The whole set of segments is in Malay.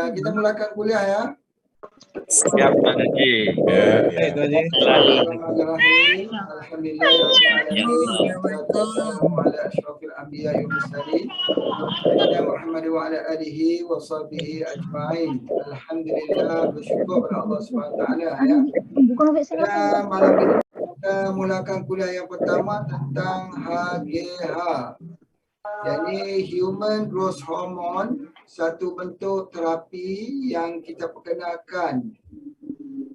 Kita mulakan kuliah ya. Siap, Tuan Haji. Baik, Tuan Haji. Bismillahirrahmanirrahim. Alhamdulillahirrahmanirrahim. Wassalatu wassalamu ala asyrafil anbiya wal mursalin. Sayyidina Muhammad wa ala alihi wa sahbihi ajma'in. Alhamdulillah, bersyukur kepada Allah SWT ya. Pada malam ini kita mulakan kuliah yang pertama tentang HGH. Yakni Human Growth Hormone, satu bentuk terapi yang kita perkenalkan.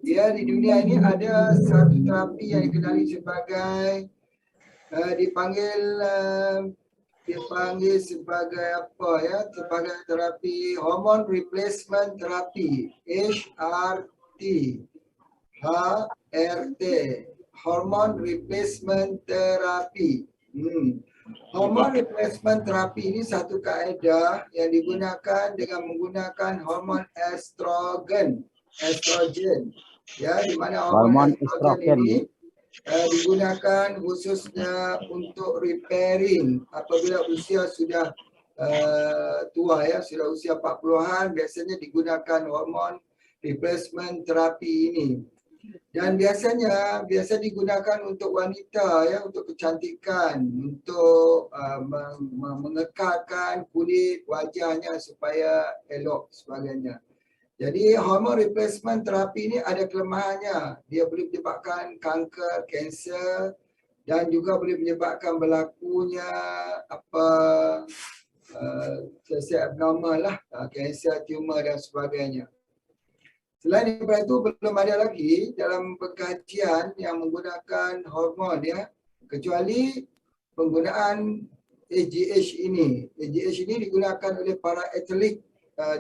Dia di dunia ini ada satu terapi yang dikenali sebagai dipanggil sebagai apa ya? Sebagai terapi Hormone Replacement Therapy, HRT. Hormone Replacement Therapy. Hormone replacement terapi ini satu kaedah yang digunakan dengan menggunakan hormon estrogen. Ya, di mana hormon estrogen ini digunakan khususnya untuk repairing apabila usia sudah tua ya, sudah usia 40-an, biasanya digunakan hormon replacement terapi ini. Dan biasa digunakan untuk wanita ya, untuk kecantikan, untuk mengekalkan kulit wajahnya supaya elok sebagainya. Jadi hormon replacement terapi ini ada kelemahannya. Dia boleh menyebabkan kanker, kanser dan juga boleh menyebabkan berlakunya sel-sel abnormal lah, kanser, tumor dan sebagainya. Selain daripada itu, belum ada lagi dalam pengkajian yang menggunakan hormon ya, kecuali penggunaan AGH ini. AGH ini digunakan oleh para atlet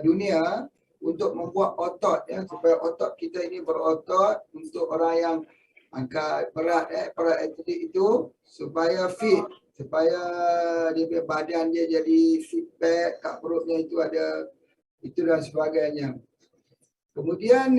dunia untuk membuat otot ya, supaya otot kita ini berotot untuk orang yang angkat berat para atlet itu supaya fit, supaya dia badan dia jadi six pack, kat perutnya itu ada itu dan sebagainya. Kemudian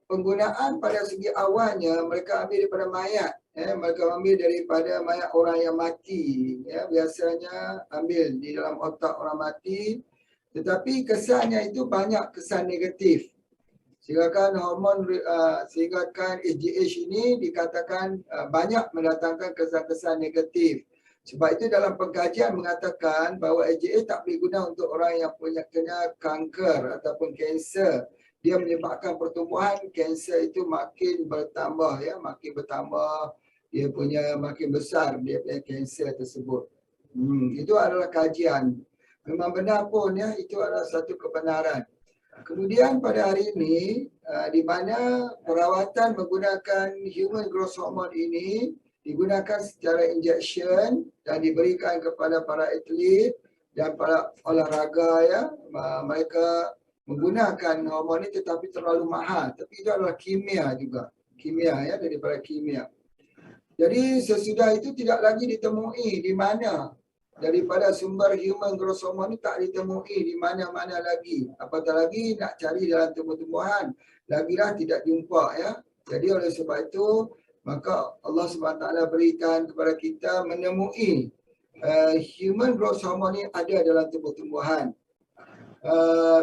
penggunaan pada segi awalnya mereka ambil daripada mayat, mereka ambil daripada mayat orang yang mati, ya, biasanya ambil di dalam otak orang mati, tetapi kesannya itu banyak kesan negatif. Sehingga AGH ini dikatakan banyak mendatangkan kesan-kesan negatif. Sebab itu dalam pengkajian mengatakan bahawa AGH tak boleh guna untuk orang yang punya kena kanker ataupun kanser. Dia menyebabkan pertumbuhan kanser itu makin bertambah ya, makin bertambah, dia punya makin besar dia punya kanser tersebut. Itu adalah kajian. Memang benar pun ya, itu adalah satu kebenaran. Kemudian pada hari ini di mana perawatan menggunakan human growth hormone ini digunakan secara injection dan diberikan kepada para atlet dan para olahraga ya, mereka menggunakan hormon ini tetapi terlalu mahal, tapi itu adalah kimia juga, kimia ya, daripada kimia. Jadi sesudah itu tidak lagi ditemui di mana daripada sumber human growth hormone ini tak ditemui di mana-mana lagi, apatah lagi nak cari dalam tumbuh-tumbuhan, lagilah tidak jumpa ya. Jadi oleh sebab itu maka Allah SWT berikan kepada kita menemui human growth hormone ini ada dalam tumbuh-tumbuhan.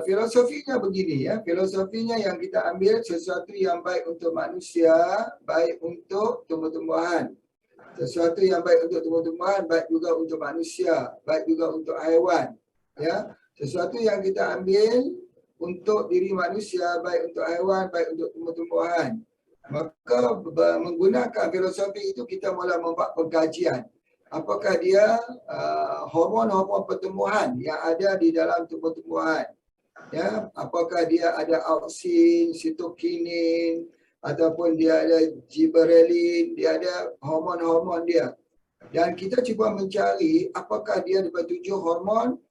Filosofinya begini ya, filosofinya yang kita ambil sesuatu yang baik untuk manusia, baik untuk tumbuh-tumbuhan. Sesuatu yang baik untuk tumbuh-tumbuhan, baik juga untuk manusia, baik juga untuk haiwan. Ya, sesuatu yang kita ambil untuk diri manusia, baik untuk haiwan, baik untuk tumbuh-tumbuhan. Maka menggunakan filosofi itu kita mula membuat pengkajian. Apakah dia hormon-hormon pertumbuhan yang ada di dalam tumbuh-tumbuhan? Ya, apakah dia ada auksin, sitokinin, ataupun dia ada gibberellin, dia ada hormon-hormon dia. Dan kita cuba mencari apakah dia daripada 7 hormon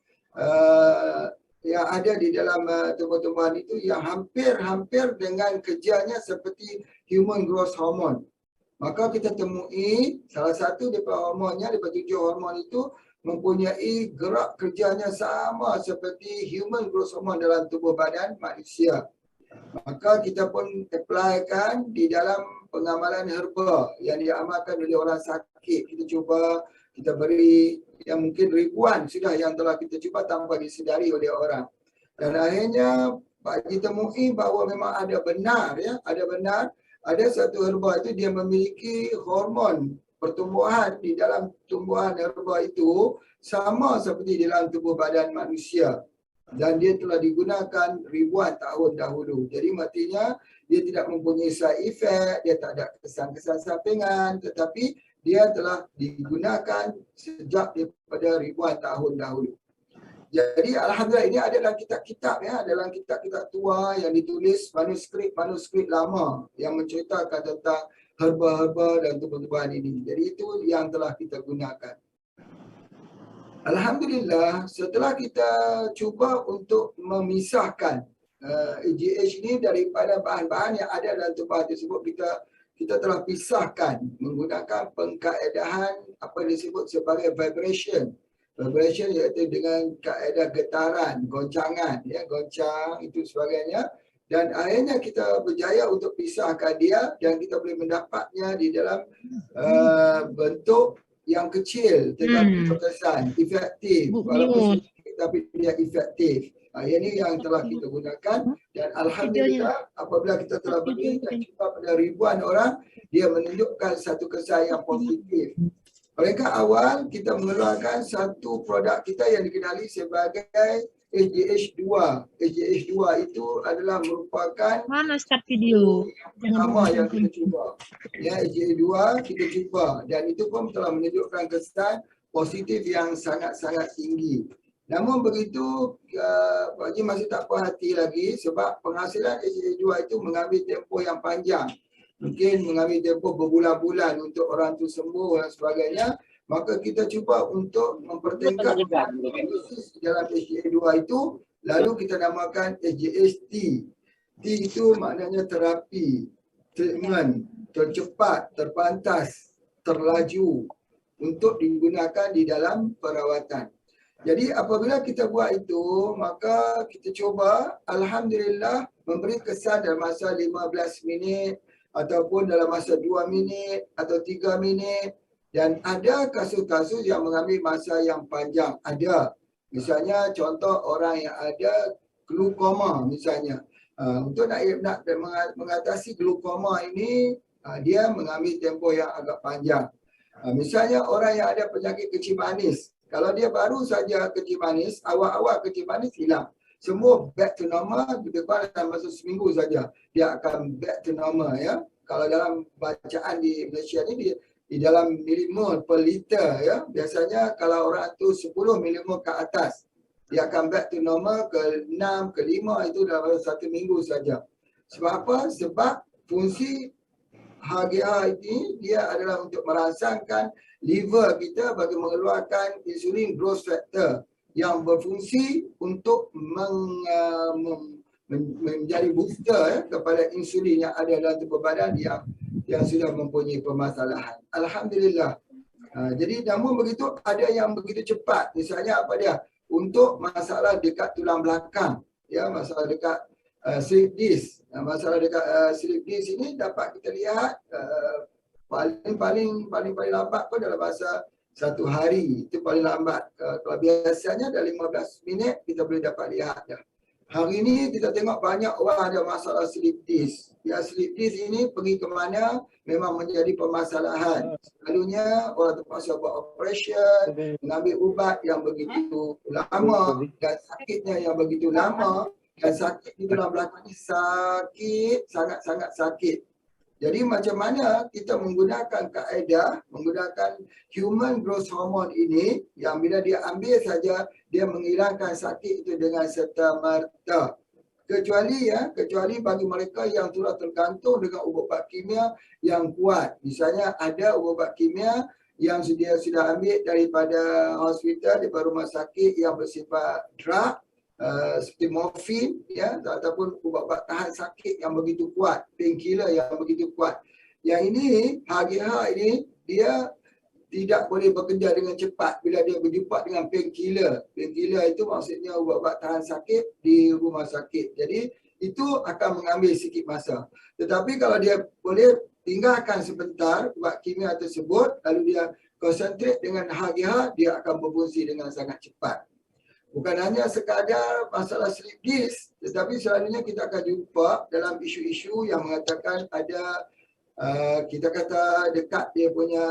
yang ada di dalam tumbuh-tumbuhan itu yang hampir-hampir dengan kerjanya seperti human growth hormone. Maka kita temui salah satu daripada hormonnya, daripada 7 hormon itu mempunyai gerak kerjanya sama seperti human growth hormone dalam tubuh badan manusia. Maka kita pun applykan di dalam pengamalan herba yang diamalkan oleh orang sakit. Kita cuba, kita beri yang mungkin ribuan sudah yang telah kita cuba tanpa disedari oleh orang. Dan akhirnya Pak Haji temui bahawa memang ada benar, ya, ada satu herba itu dia memiliki hormon pertumbuhan di dalam tumbuhan herba itu sama seperti dalam tubuh badan manusia. Dan dia telah digunakan ribuan tahun dahulu. Jadi artinya dia tidak mempunyai side effect, dia tak ada kesan-kesan sampingan, tetapi dia telah digunakan sejak daripada ribuan tahun dahulu. Jadi alhamdulillah ini adalah kitab-kitab, ya, dalam kitab-kitab tua yang ditulis manuskrip lama yang menceritakan tentang herba-herba dan tumbuh-tumbuhan ini. Jadi itu yang telah kita gunakan. Alhamdulillah, setelah kita cuba untuk memisahkan AGH ini daripada bahan-bahan yang ada dalam tumbuhan tersebut, kita telah pisahkan menggunakan pengkaedahan apa yang disebut sebagai vibration. Vibration iaitu dengan kaedah getaran, goncangan, ya, goncang itu sebagainya. Dan akhirnya kita berjaya untuk pisahkan dia dan kita boleh mendapatnya di dalam bentuk yang kecil tetapi berkesan, efektif. Walaupun sedikit tapi dia efektif. Ini yang telah kita gunakan dan alhamdulillah apabila kita telah beri dan cuba pada ribuan orang, dia menunjukkan satu kesan yang positif. Peringkat awal kita mengeluarkan satu produk kita yang dikenali sebagai AGH2. AGH2 itu adalah merupakan mana start video pertama yang kita cuba. Ya, AGH2 kita cuba dan itu pun telah menunjukkan kesan positif yang sangat-sangat tinggi. Namun begitu, Pak Haji masih tak puas hati lagi sebab penghasilan AGH2 itu mengambil tempoh yang panjang. Mungkin mengambil tempoh berbulan-bulan untuk orang tu sembuh dan sebagainya. Maka kita cuba untuk mempertingkat dosis dalam AGH2 itu. Lalu kita namakan AGH-T. T itu maknanya terapi, treatment, tercepat, terpantas, terlaju untuk digunakan di dalam perawatan. Jadi apabila kita buat itu, maka kita cuba alhamdulillah memberi kesan dalam masa 15 minit ataupun dalam masa 2 minit atau 3 minit. Dan ada kasus-kasus yang mengambil masa yang panjang. Ada. Misalnya contoh orang yang ada glukoma misalnya. Untuk nak mengatasi glukoma ini, dia mengambil tempoh yang agak panjang. Misalnya orang yang ada penyakit kencing manis. Kalau dia baru saja kencing manis, awal-awal kencing manis hilang. Semua back to normal, dalam masa seminggu saja dia akan back to normal, ya. Kalau dalam bacaan di Malaysia ni di dalam milimol per liter, ya. Biasanya kalau orang tu 10 milimol ke atas, dia akan back to normal ke 6, ke 5 itu dalam 1 minggu saja. Sebab apa? Sebab fungsi HGH ini dia adalah untuk merangsangkan liver kita bagi mengeluarkan insulin growth factor yang berfungsi untuk menjadi booster, ya, kepada insulin yang ada dalam tubuh badan yang sudah mempunyai permasalahan. Alhamdulillah. Jadi namun begitu ada yang begitu cepat. Misalnya apa dia? Untuk masalah dekat tulang belakang, ya, masalah dekat slip disc. Masalah dekat slip disc ini dapat kita lihat paling lambat pun dalam masa 1 hari. Itu paling lambat. Kalau biasanya dalam 15 minit kita boleh dapat lihat dah. Hari ini kita tengok banyak orang ada masalah slip disc. Ya, slip disc ini pergi ke mana memang menjadi permasalahan. Selalunya orang terpaksa buat operation, mengambil ubat yang begitu lama dan sakitnya yang begitu lama. Dan sakit di tulang belakang ini sakit, sangat-sangat sakit. Jadi macam mana kita menggunakan kaedah, menggunakan human growth hormone ini yang bila dia ambil saja, dia menghilangkan sakit itu dengan serta-merta. Kecuali bagi mereka yang sudah tergantung dengan ubat kimia yang kuat. Misalnya ada ubat kimia yang sudah ambil daripada hospital, daripada rumah sakit yang bersifat drug, seperti morfin, ya, ataupun ubat-ubat tahan sakit yang begitu kuat, painkiller yang begitu kuat. Yang ini HGH ini dia tidak boleh bekerja dengan cepat bila dia berjumpa dengan painkiller. Painkiller itu maksudnya ubat-ubat tahan sakit di rumah sakit. Jadi itu akan mengambil sikit masa. Tetapi kalau dia boleh tinggalkan sebentar ubat kimia tersebut, lalu dia konsentrate dengan HGH, dia akan berfungsi dengan sangat cepat. Bukan hanya sekadar masalah slip disc, tetapi selalunya kita akan jumpa dalam isu-isu yang mengatakan ada kita kata dekat dia punya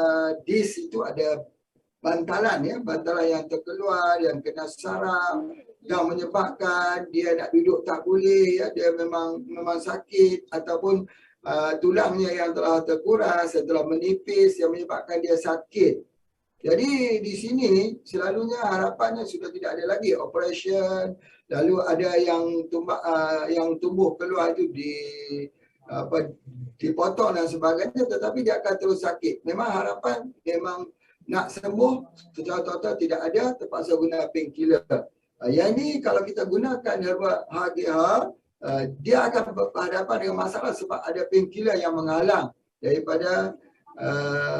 disc itu ada bantalan ya, bantalan yang terkeluar, yang kena saraf, yang menyebabkan dia nak duduk tak boleh ya, dia memang sakit ataupun tulangnya yang telah terkuras, yang telah menipis yang menyebabkan dia sakit. Jadi di sini selalunya harapannya sudah tidak ada lagi operation, lalu ada yang tumbuh keluar itu dipotong dan sebagainya, tetapi dia akan terus sakit. Memang harapan memang nak sembuh secara total tidak ada, terpaksa guna painkiller. Yang ini kalau kita gunakan herba HGH, dia akan berhadapan dengan masalah sebab ada painkiller yang menghalang daripada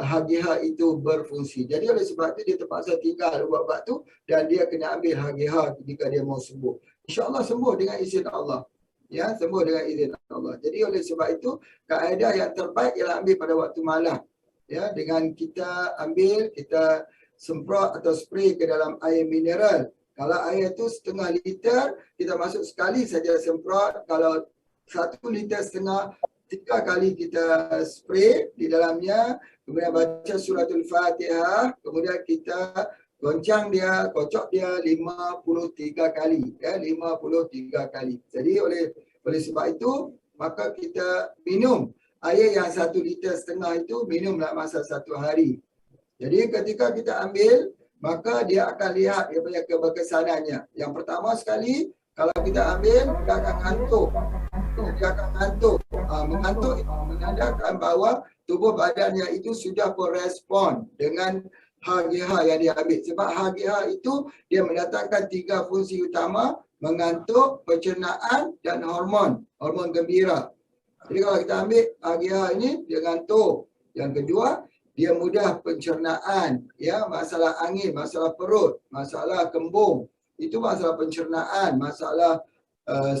HGH itu berfungsi. Jadi oleh sebab itu dia terpaksa tinggal ubat-ubat tu dan dia kena ambil HGH ketika dia mau sembuh. InsyaAllah sembuh dengan izin Allah. Ya, sembuh dengan izin Allah. Jadi oleh sebab itu kaedah yang terbaik ialah ambil pada waktu malam. Ya, dengan kita ambil, kita semprot atau spray ke dalam air mineral. Kalau air itu setengah liter, kita masuk sekali saja semprot. Kalau 1,5 liter, 3 kali kita spray di dalamnya, kemudian baca suratul Fatihah, kemudian kita goncang dia, kocok dia 53 kali, ya, 53 kali. Jadi oleh sebab itu, maka kita minum air yang 1,5 liter itu minum dalam masa 1 hari. Jadi ketika kita ambil, maka dia akan lihat dia punya keberkesanannya. Yang pertama sekali, kalau kita ambil, dia akan ngantuk. Dia akan ngantuk. Mengantuk itu menandakan bahawa tubuh badannya itu sudah berespon dengan HGH yang dia ambil. Sebab HGH itu dia mendatangkan 3 fungsi utama, mengantuk, pencernaan dan hormon gembira. Jadi kalau kita ambil HGH ini, dia ngantuk. Yang kedua, dia mudah pencernaan, ya, masalah angin, masalah perut, masalah kembung. Itu masalah pencernaan, masalah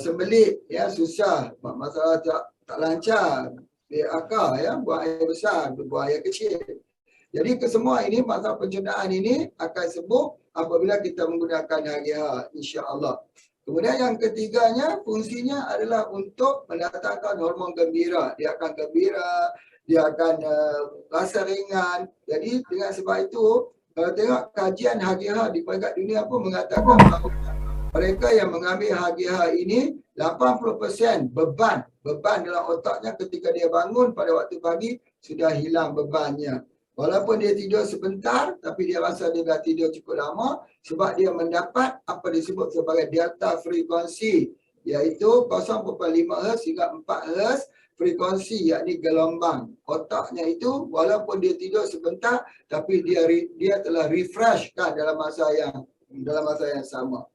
sembelit, ya, susah, masalah tak lancar, akar, ya, buang air besar, buang air kecil. Jadi kesemua ini, masalah pencernaan ini akan sembuh apabila kita menggunakan HGH, insya-Allah. Kemudian yang ketiganya, fungsinya adalah untuk mendatangkan hormon gembira. Dia akan gembira, dia akan rasa ringan. Jadi dengan sebab itu, kalau tengok kajian HGH di peringkat dunia pun mengatakan bahawa mereka yang mengambil HGH ini 80% beban dalam otaknya ketika dia bangun pada waktu pagi sudah hilang bebannya. Walaupun dia tidur sebentar, tapi dia rasa dia dah tidur cukup lama sebab dia mendapat apa disebut sebagai delta frekuensi, iaitu 0.5 Hz hingga 4 Hz frekuensi, yakni gelombang. Otaknya itu walaupun dia tidur sebentar, tapi dia telah refreshkan dalam masa yang sama.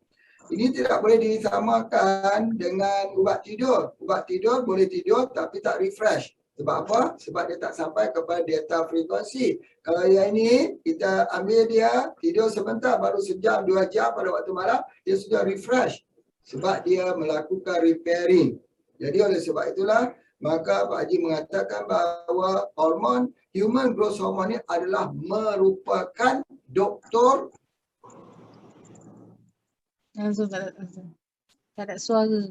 Ini tidak boleh disamakan dengan ubat tidur. Ubat tidur boleh tidur tapi tak refresh. Sebab apa? Sebab dia tak sampai kepada delta frekuensi. Kalau yang ini, kita ambil dia, tidur sebentar, baru sejam, 2 jam pada waktu malam, dia sudah refresh. Sebab dia melakukan repairing. Jadi oleh sebab itulah, maka Pak Haji mengatakan bahawa hormon, human growth hormone ini adalah merupakan doktor. Tak ada suara.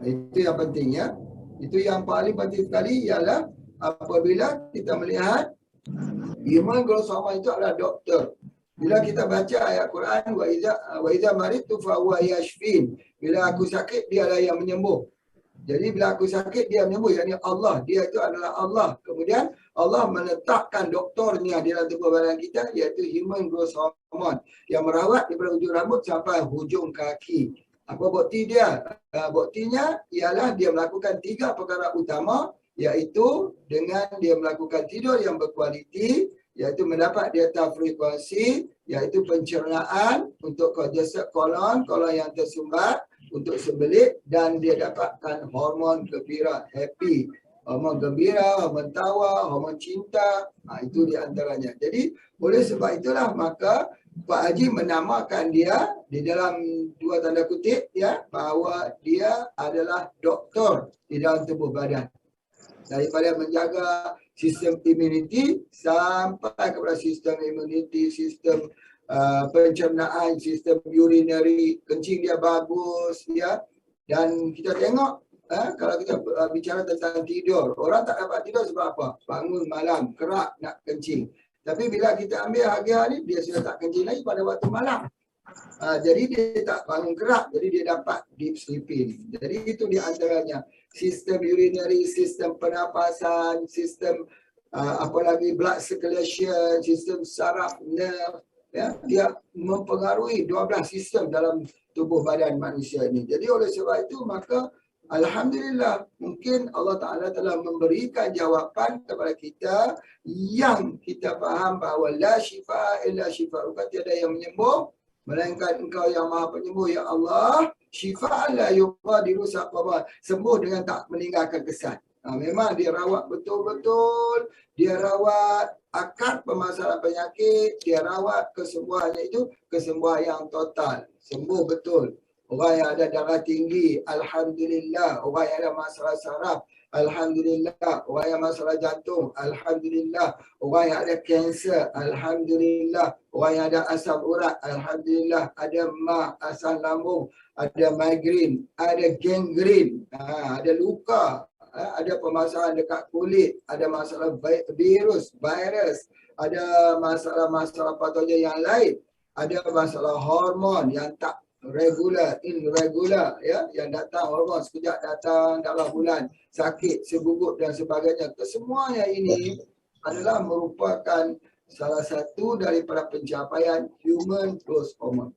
Itu yang penting, ya. Itu yang paling penting sekali ialah apabila kita melihat human growth hormone itu adalah doktor. Bila kita baca ayat Quran, wa iza maridtu fa huwa yashfin. Bila aku sakit, dialah yang menyembuh. Jadi bila aku sakit, dia menyembuh. Yakni Allah, dia itu adalah Allah. Kemudian Allah menetapkan doktornya di dalam tubuh badan kita, iaitu human growth hormone yang merawat daripada hujung rambut sampai hujung kaki. Apa bukti dia? Buktinya ialah dia melakukan 3 perkara utama, iaitu dengan dia melakukan tidur yang berkualiti, iaitu mendapat delta frekuensi, iaitu pencernaan untuk kolon yang tersumbat, untuk sembelit, dan dia dapatkan hormon gembira, happy. Hormon gembira, hormon tawa, hormon cinta, itu di antaranya. Jadi oleh sebab itulah maka Pak Haji menamakan dia di dalam 2 tanda kutip, ya, bahawa dia adalah doktor di dalam tubuh badan. Daripada menjaga sistem imuniti sampai kepada sistem imuniti, sistem pencernaan, sistem urinary, kencing dia bagus, ya. Dan kita tengok, kalau kita bicara tentang tidur, orang tak dapat tidur sebab apa? Bangun malam, kerak nak kencing. Tapi bila kita ambil hari-hari ni, dia sudah tak kencing lagi pada waktu malam. Jadi dia tak bangun kerak, jadi dia dapat deep sleeping. Jadi itu di antaranya sistem urinary, sistem pernafasan, sistem apa lagi blood circulation, sistem saraf nerve, ya, dia mempengaruhi 12 sistem dalam tubuh badan manusia ini. Jadi oleh sebab itu maka alhamdulillah mungkin Allah Taala telah memberikan jawapan kepada kita yang kita faham bahawa la syifa illa syifa'uka, tiada yang menyembuh melainkan Engkau yang Maha Penyembuh ya Allah. Syifa la yuqadiru saqama, sembuh dengan tak meninggalkan kesan. Memang dia rawat betul-betul, dia rawat akar permasalahan penyakit, dia rawat kesembuhannya itu kesembuhan yang total, sembuh betul. Orang yang ada darah tinggi, alhamdulillah. Orang yang ada masalah saraf, alhamdulillah. Orang yang masalah jantung, alhamdulillah. Orang yang ada kanser, alhamdulillah. Orang yang ada asam urat, alhamdulillah. Ada asam lambung, ada migraine, ada gangrene, ada luka, ada permasalahan dekat kulit, ada masalah virus, ada masalah-masalah patogen yang lain, ada masalah hormon yang tak regular, irregular, ya, yang datang hormon sekejap datang dalam bulan, sakit, segugup dan sebagainya. Kesemuanya ini adalah merupakan salah satu daripada pencapaian human growth hormone.